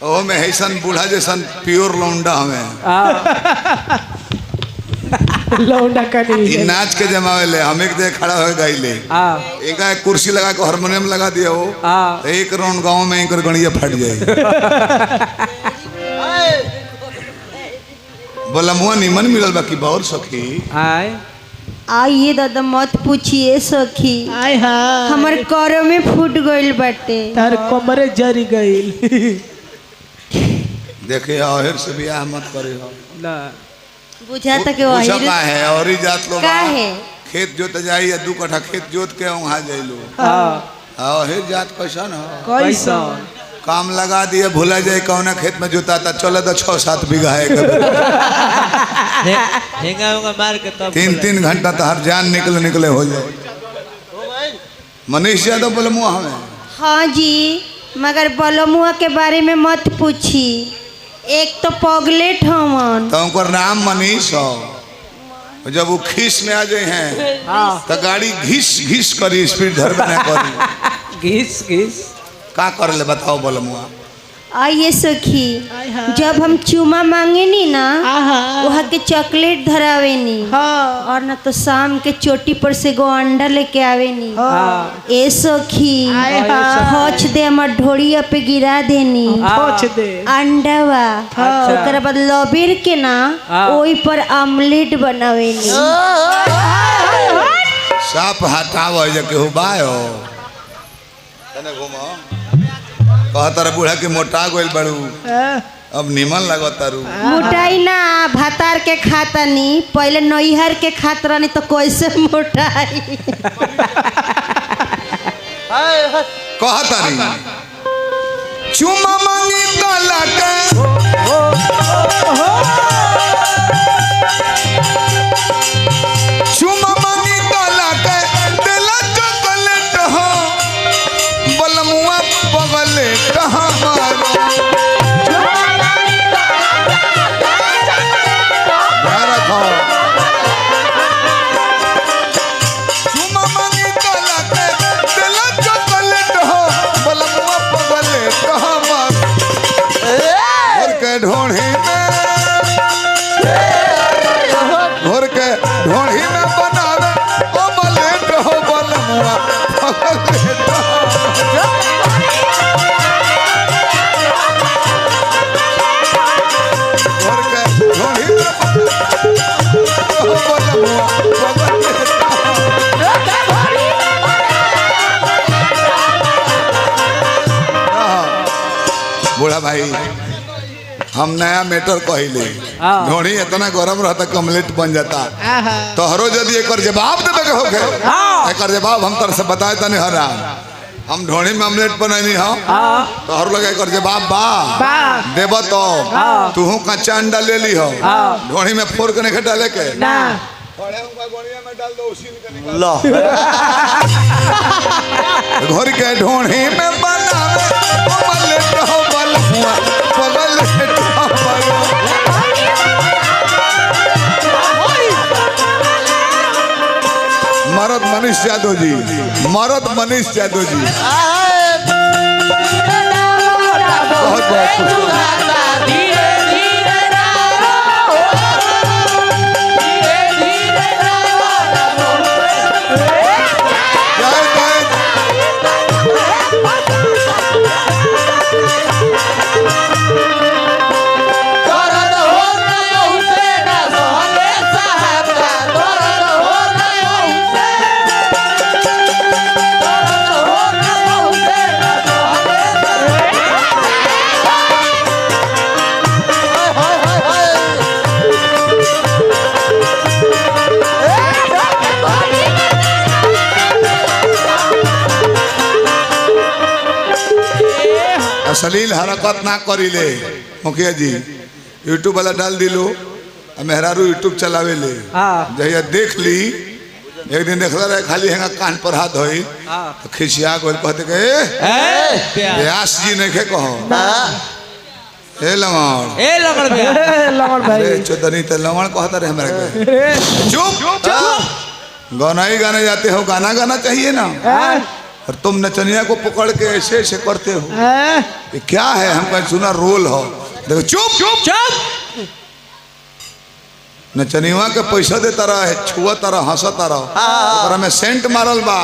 ओ में हैसन बूढ़ा जैसन प्योर लौंडा हमें लौंडा का नहीं नाच के जमावे ले हम एक जगह खड़ा हो गई ले एक कुर्सी लगा के हारमोनियम लगा दिया हो एक राउंड गांव में एक गणिया फट जाए बोला मुआ निमन मिलल बाकी बहुत सखी आइए दादा मत पूछिए सखी हमर कर में फूट गइल बाटे तार कमरे जरी गइल देखे आहिर से बियाह मत करे हो ना बुझाता के पूछा वही का है और ही जात लोग का है खेत जोत जाई 2 कट्ठा खेत जोत के वहां जाइलो आहिर जात कैसन हो कैसा काम लगा दिए भूला जाए कौन खेत में जोताता चले तो 6-7 बीघा है मार के तब 3 घंटा तो हर जान निकले हो जाए मनीष यादव बोले मुआ हमें हाँ जी मगर बलमुआ के बारे में मत पूछी एक तो पगलेट हमन तो उनको नाम मनीष हो जब वो खीस में आ जाए हैं तो गाड़ी घिस घिस करी स्पीड धरबे ना करी घिस घिस का कर ले बताओ बोलो मुआ आइए सखी जब हम चूमा मांगे नी ना वहाँ के चॉकलेट धरावे नी और ना तो शाम के चोटी पर से गो अंडा लेके आवे नी ए सखी हौच दे हमार ढोड़िया पे गिरा देनी अंडावा ओकरा बाद लबेर के ना ओई पर आमलेट बनावे नी साफ हटाओ जे केहू बायो तने घुमो कहतर बूढ़ा के मोटा गोइल बड़ू अब निमन लगतारू मोटाई ना भातार के खाता नी पहले नैहर के खात रहनी तो कैसे मोटाई कहतारी चुमा मांगी तला के चुमा मांगी तला के दिला चॉकलेट हो बलमुआ पगले कहाँ मारो चुमा मांगी तला के दिला चॉकलेट हो बलमुआ पगले कहाँ मारो घोर के ढोढ़ी में बनावे ऑमलेट हो बलमुआ पगले बूढ़ा भाई हम नया मेटर कहले ढोड़ी इतना गरम रहता कमलेट बन जाता तोहरो यदि एक जवाब देवे के होखे एक जवाब हम तरह से बताए तने हरा हम ढोड़ी में ऑमलेट बनैनी हो तोहर लगे एक जवाब बा देब तो तू कच्चा अंडा ले ली हो ढोड़ी में फोड़ के नहीं डाले के लो घर के ढोड़ी में बनावे ऑमलेट हो बलमुआ पगलेट हो मरद मनीष यादव जी बहुत बहुत खुश अश्लील हरकत ना करिले मुखिया जी यूट्यूब वाला डाल दिलो मेहरारू यूट्यूब चलावे ले जहिया देख ली एक दिन देखला रहे खाली हेंगा कान पर हाथ होई तो खिसिया गोल कहते के व्यास जी नहीं के कहो ए लमण भाई चोदनी तो लमण कहता रहे हमरा के चुप गाना ही गाने जाते हो गाना गाना चाहिए ना और तुम नचनिया को पकड़ के ऐसे ऐसे करते हो, ये क्या है? हम कहीं सुना रोल हो। देखो चुप चुप चुप। नचनिया के पैसा देता रहे, छुआता रहा, हंसता रहा, ओकरा में सेंट मारल बा,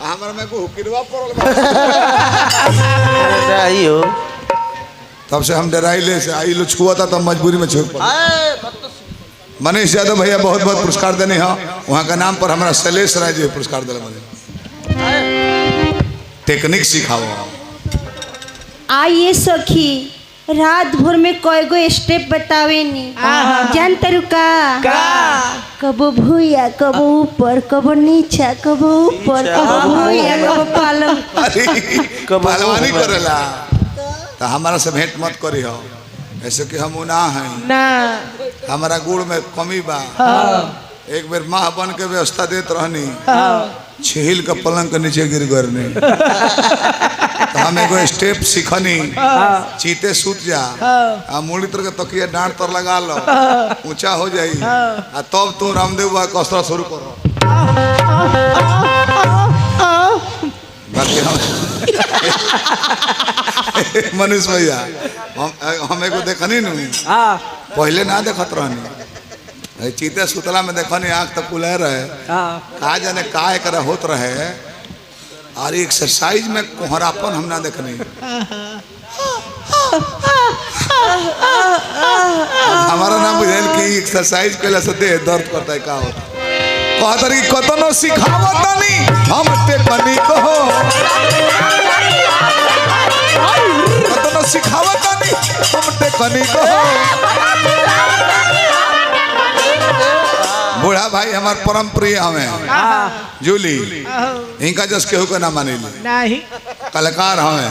हमरा में को हुकिरवा पड़ल बा। सही हो। तब से हम डराइले से आई लो छुआता तो मजबूरी में छुप पड़ा। मनीष यादव भैया बहुत बहुत पुरस्कार देने हैं, वहाँ का नाम पर हमारा शैलेश राय जी पुरस्कार दिला। मुझे टेक्निक सिखाओ। आइए सखी, रात भर में कई गो स्टेप बतावे नी जान तरुका। कबो भूया, कबो ऊपर, कबो नीचा, कबो ऊपर, कबो भूया, कबो पालम। पहलवानी करेला तो हमारा से भेंट मत करी हो, ऐसे कि हम ना हैं ना हमारा गुड़ में कमी बा। एक बार माँ बन के व्यवस्था देत रहनी, छील के पलंग के नीचे गिर गरनी, तो हम एगो स्टेप सीखनी, चीते सूत जा आ मुड़ी तर के तकिया डांट तर लगा लो, ऊंचा हो जाई, आ तब तू रामदेव बाबा कसरत शुरू करो। बाकी हम मनीष भैया हम एगो देखनी नु, पहले ना देखत रहनी, चीते सुतला में देखनी, आँख तक खुले रहे, कहा जाने का एक होत रहे। और एक्सरसाइज में कोहरापन हम ना देखनी, हमारा नाम बुझाइल कि एक्सरसाइज कैला से देह दर्द करता है। का होता कहा तरी कतनो सिखावत नहीं हम टेकनी को, कतनो सिखावत नहीं हम टेकनी को। बूढ़ा भाई हमार परम प्रिय हमें जूली, इनका जस केहू के ना मानी नहीं, कलाकार हमें,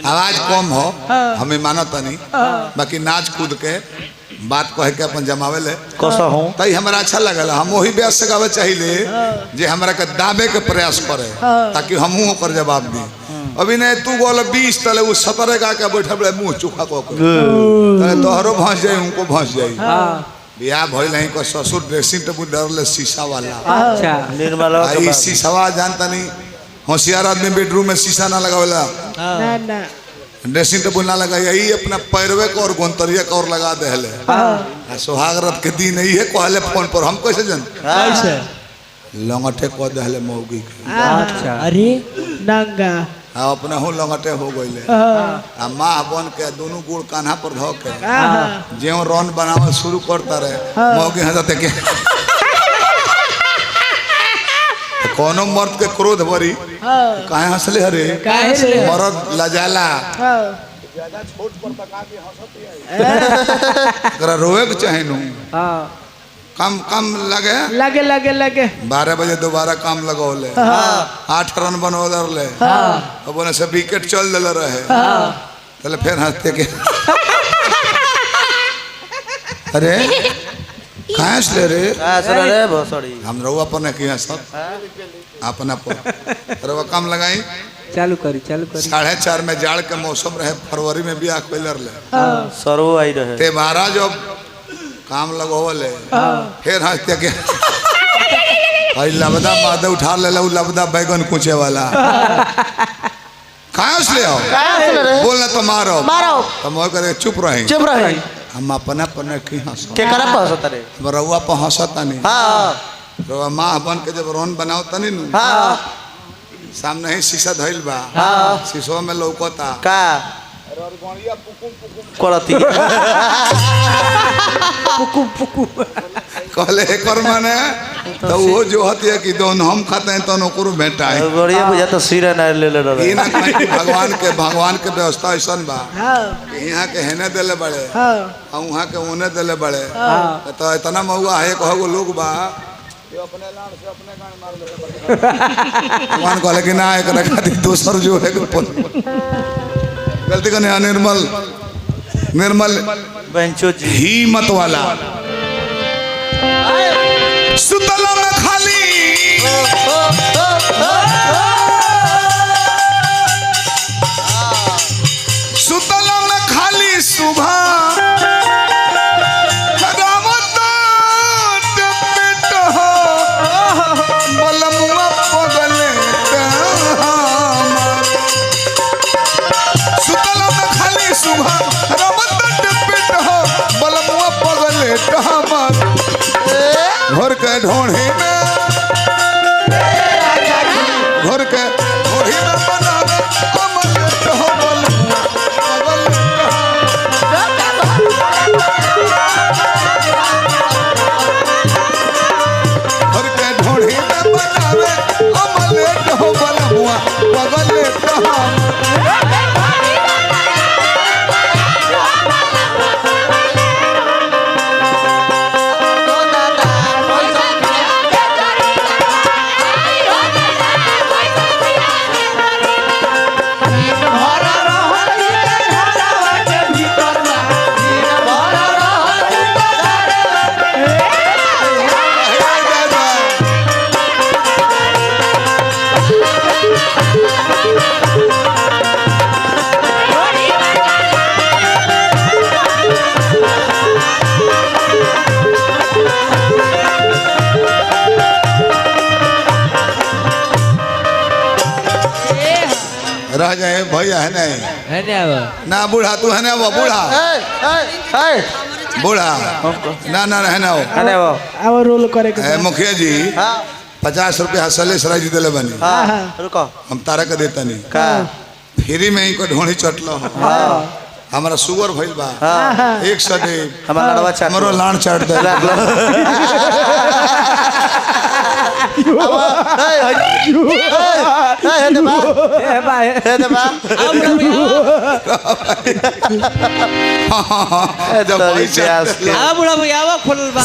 आवाज कम हो हमें मानत नहीं, बाकी नाच कूद के बात कह के अपन जमावे ले कैसा हूँ तई हमरा अच्छा लगल। हम वही ब्यास से गावे चाहिए जे हमरा के दाबे के प्रयास करे, ताकि हमहू ओकर जवाब दी। अभी नहीं तू बोल 20 तले वो 17 गा के बैठल रहे मुंह चुखा को तोहरो भस जाई, उनको भस जाई। बियाह भइल है को ससुर ड्रेसिंग टेबल डरले शीशा वाला। अच्छा निर्मला आई शीशा जानता नहीं, होशियार आदमी बेडरूम में शीशा ना लगावेला, ना ना ड्रेसिंग टेबल ना लगाई, यही अपना पैरवे को और गोंतरिया को और लगा देले। सुहाग रात के दिन यही है कहले फोन पर, हम कैसे जन कैसे लंगटे को देले मौगी के। अच्छा अरे नंगा अपना हो लंगटे हो गईले, आ माँ बन के दोनों गुड़ कान्हा पर धो के ज्यों रन बनावल शुरू करता रहे, मौगी हंसते के कोनो मर्द के क्रोध भरी काहे हंसले हरे, मर्द लजाला एकरा रोए के चाहे नु, कम कम लगे लगे लगे लगे 12 बजे दोबारा काम लगौले, 8 रन बनौले, अब उन्हें से विकेट चल दिल रहे, चले फिर हंसते के अरे कहाँ से ले रे हम रहुआ पर नहीं किया सब अपना पर रहुआ काम लगाई चालू करी 4:30 में जाड़ के मौसम रहे, फरवरी में भी आख ले सर्व आई रहे ते 12 जब काम लगोले फिर हंसते के भाई लबदा मादे उठा ले लबदा बैगन कुचे वाला कहाँ से ले आओ बोलना तो मारो तो मोह करे चुप रहे हम अपना अपना की हंसो के करा हंसता रे रउआ पर हंसता नहीं, रउआ माँ बन के जब रोन बनाओ तनी नु सामने ही शीशा धइल बा, शीशो में लौकता का करती कहले एकर माने तो वो जो हती है कि दोन हम खाते हैं तो ओकरो बेटा है बढ़िया बुझा तो सिर ना ले ले रहे ई ना कहीं भगवान के व्यवस्था ऐसा बा कि यहाँ के हेने देले बड़े और वहाँ के उने देले बड़े, तो इतना महुआ है कहो लोग बा अपने लाड़ से अपने गान मार ले भगवान कहले कि ना एक खातिर दोसर जो है गलती करने निर्मल बेंचो जी ही मत वाला सुतला में खाली सुतला में खाली सुबह बलमुआ पगले ढोढ़ी में घोर के ढोढ़ी में बनावे अमलेट हो बलमुआ अमलेट घोर के ढोढ़ी में बनावे अमलेट हो बलमुआ अमलेट रह जाए भैया है नहीं है ना बूढ़ा तू है ना वो बूढ़ा बूढ़ा ना ना रहना वो अब रोल करे के मुखिया जी 50 रुपया सले सराय जी दिले बनी रुको हम तारा के देता नहीं का फ्री में ही को ढोणी चटलो हमारा शुगर भइल बा 100 दे हमारा लड़वा चाट हमरो लाण चाट दे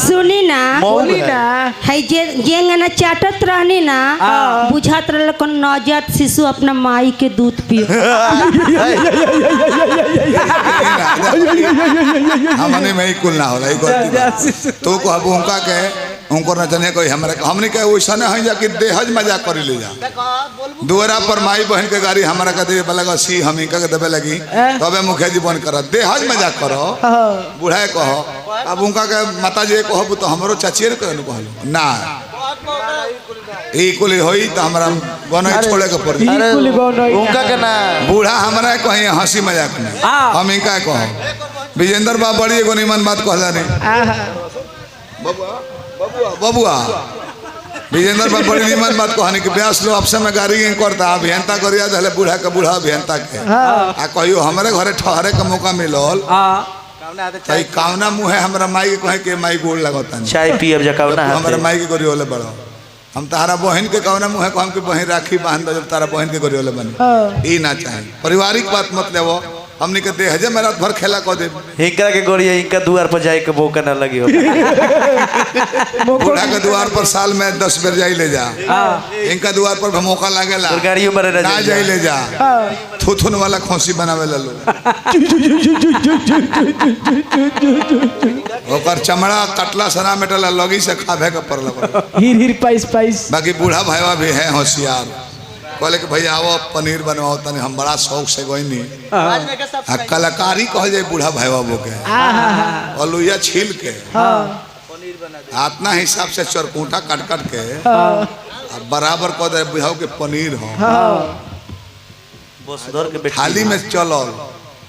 सुनी ना बोली ना है जे ना चाटत रहनी ना बुझात रहल कोन नवजात शिशु अपना माई के दूध पियो हमने में ही कुल ना होला ई गलती तू को अब उनका के उनको न जाने कोई हमने कहे वैसा न है जाके देहज मजाक कर ले जा दुआरा पर माई बहन के गाड़ी हमारा का देवे लगा सी हम इनका के देवे लगी तबे मुखिया जी बन कर देहज मजाक करो बूढ़ा कहो अब उनका के माता जी कहो तो हमरो चाचिए कहलो ना ई कुल होई त हमरा गनई छोड़े के पड़ी उनका के ना बूढ़ा हमरा कहीं हंसी मजाक में हम इनका कहो विजेंद्र बा बड़ी एगो निमन बात कहला नहीं बबुआ विजेंद्र बा बड़ी निमन बात कहनी कि ब्यास लो आपसे में गाड़ी करता अभियंता करिया दले बूढ़ा के बूढ़ा अभियंता के आ कहियो हमरे घरे ठहरे के मौका मिलल भाई कावना मुंह है हमरा माई के कहे के माई गोड़ लगता चाय पियब जकावना हमरा माई के गोरी होले बड़ो हम तारा बहन के कावना मुंह है कहम के बहन राखी बांध दो जब तारा बहन के गोरी होले बनी ई ना चाहे पारिवारिक बात मत लेवो हमने के देहजे में रात भर खेला को दे हिंका के गोड़िया हिंका द्वार पर जाए के मौका ना लगी हो बूढ़ा के द्वार पर साल में 10 बेर जाई ले जा इनका द्वार पर मौका लागेला गाड़ियों में ना जाई ले जा थुथुन वाला खोसी बनावे ला लो ओकर चमड़ा कटला सना मेटला लगी से खावे के परला हीर हीर पाइस पाइस बाकी बूढ़ा भाईवा भी है होशियार कहले कि भैया आओ पनीर बनवाओ तने हम बड़ा शौक से गईनी कलाकारी कहल जाए बूढ़ा भाईवा बो के अलुया छील के आतना हिसाब से चरकूटा काट काट के बराबर कह दे बुझाओ के पनीर हो थाली में चलो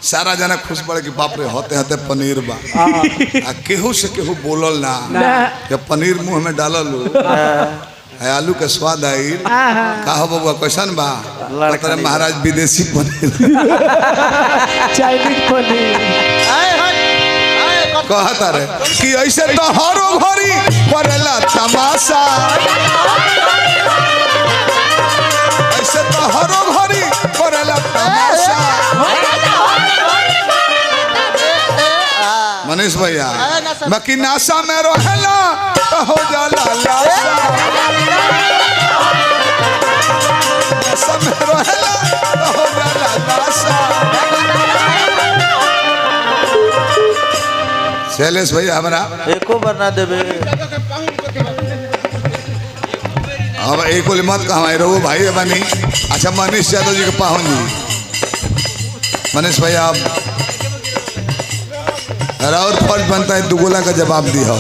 सारा जना खुश पड़े कि बाप रे होते होते पनीर बा आ केहू से केहू बोलल ना जब पनीर मुंह में डालल आलू के स्वाद आई का हो बबुआ कैसन बा तेरे महाराज विदेशी पनीर चाइनीज पनीर कहता रे कि ऐसे तो हरो घड़ी करेला तमाशा ऐसे तो हरो घड़ी करेला तमाशा मनीष भैया बाकी नासा में रहेला तो हो जाला लाशा नासा में रहेला तो हो जाला लाशा शैलेश भैया हमारा एको बार ना देबे अब एक मत कहा रहो भाई बनी अच्छा मनीष यादव जी के पाहुन जी मनीष भैया आप और फर्ज बनता है दुगोला का जवाब दिया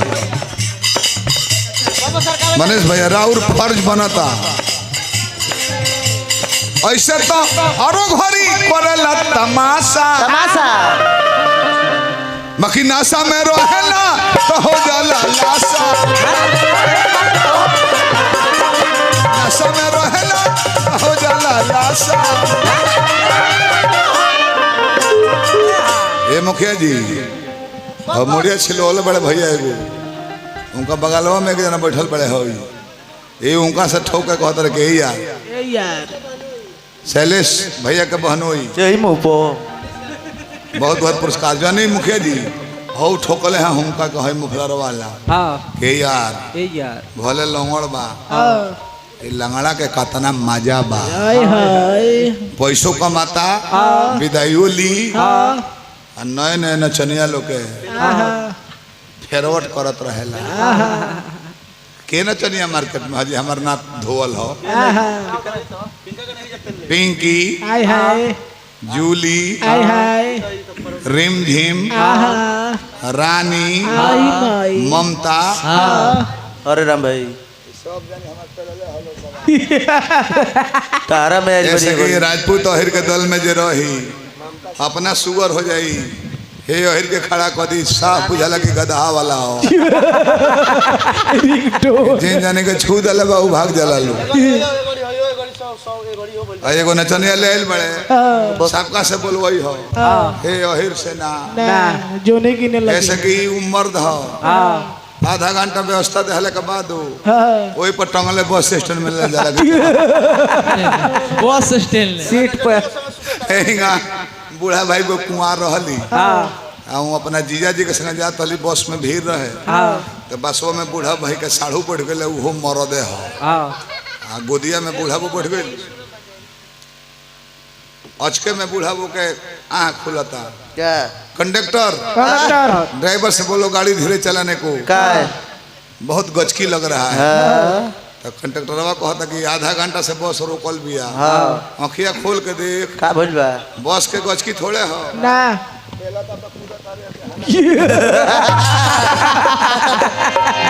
मनीष भैया राउर फर्ज बनता ऐसे तो हरो घड़ी करेला तमाशा बाकी नासा में रहेला तो हो जाला लाशा लाशा में रहेला हो जाला लाशा। ए मुखिया जी और मुड़िया छिलोले बड़े भैया एगो उनका बगलवा में एक जना बैठल बड़े हो ये उनका से ठोक के कहत रहे के यार शैलेश भैया के बहन होई यही मुंह पो बहुत बहुत पुरस्कार जानी मुखिया जी हो ठोकले हैं उनका कहे मुफलर वाला के यार भले लंगड़ बा ये लंगड़ा के कतना मजा बा पैसों कमाता विदाइयो ली नए नए नचनिया लोग के फेरवट करत रहेला के नचनिया मार्केट में हजी हमार नाथ धोवल हो पिंकी जूली रिम झिम रानी ममता अरे राम भाई तारा में जैसे कि राजपूत अहिर के दल में जे रही अपना सुगर हो जाई हे अहिर के खड़ा कर दी साफ बुझाला कि गधा वाला हो जिन जाने के छू दले बा भाग जला लो एगो नचनिया ले आइल बड़े सबका से बोलवई हो हे अहिर से ना जोने की ने लगी ऐसे कि मर्द हो आधा घंटा व्यवस्था देहले के बाद वही पर टंगले बस स्टैंड में ले जाला बस स्टैंड सीट पर हेंगा बूढ़ा भाई को कुंवार रहली अपना जीजा जी के संग जात हली बस में भीड़ रहे तो बसवा में बूढ़ा भाई के साढ़ू पड़ गए वो मरदे हो गोदिया में बूढ़ा वो बढ़ गई अचके में बूढ़ा वो के आँख खुलता क्या कंडक्टर ड्राइवर से बोलो गाड़ी धीरे चलाने को का है बहुत गचकी लग रहा है तो कंडक्टरवा कहता कि आधा घंटा से बस रोकल बिया आँखिया खोल के देख का भइल बा बस के गचकी थोड़े हो ना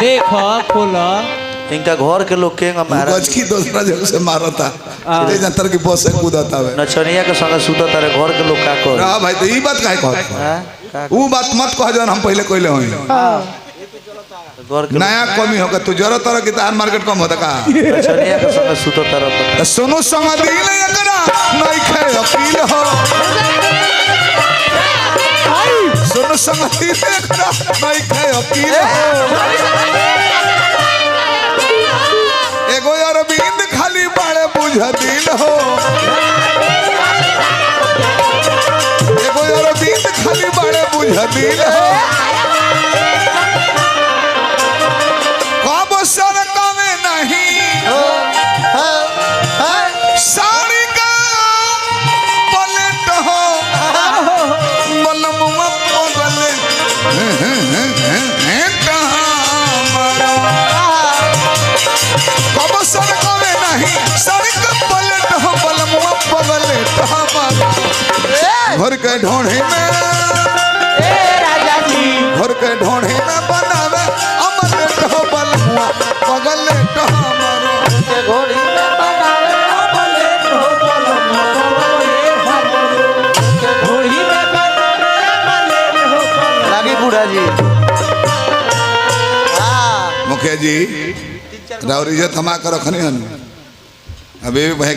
देखो खोलो इनका घर के लोग के हमारा गचकी दूसरा जगह से मारता ले जंतर की बस से कूदता है नचनिया के संग सुता तारे घर के लोग का कर रहा भाई तो ये बात काहे कहत वो बात मत कह जन हम पहले कहले होई घर के नया कमी होगा तू जरा तरह की तार मार्केट कम होता का नचनिया के संग सुता तारे तो सुनो समझिल एकरा नहीं खे अकील हो सुनो समझिल एकरा नहीं खे अकील हो एगो अरविंद खाली बड़े बुझ दिल हो एगो अरविंद खाली बड़े बुझ दिल हो कब सर कमे नहीं साड़ी का पलट हो बलमुआ पगले कब सर कमे नहीं साड़ी का पलट हो बलमुआ पगले घर के ढोढ़े में घर के ढोढ़े में बनावे अमलेट हो बलमुआ पगले हमारो घोड़ी में बनावे अमलेट हो बलमुआ घोड़ी में बनावे अमलेट हो लागी बूढ़ा जी मुखिया जी राउर इज्जत हमा कर रखनी हन अभी भाई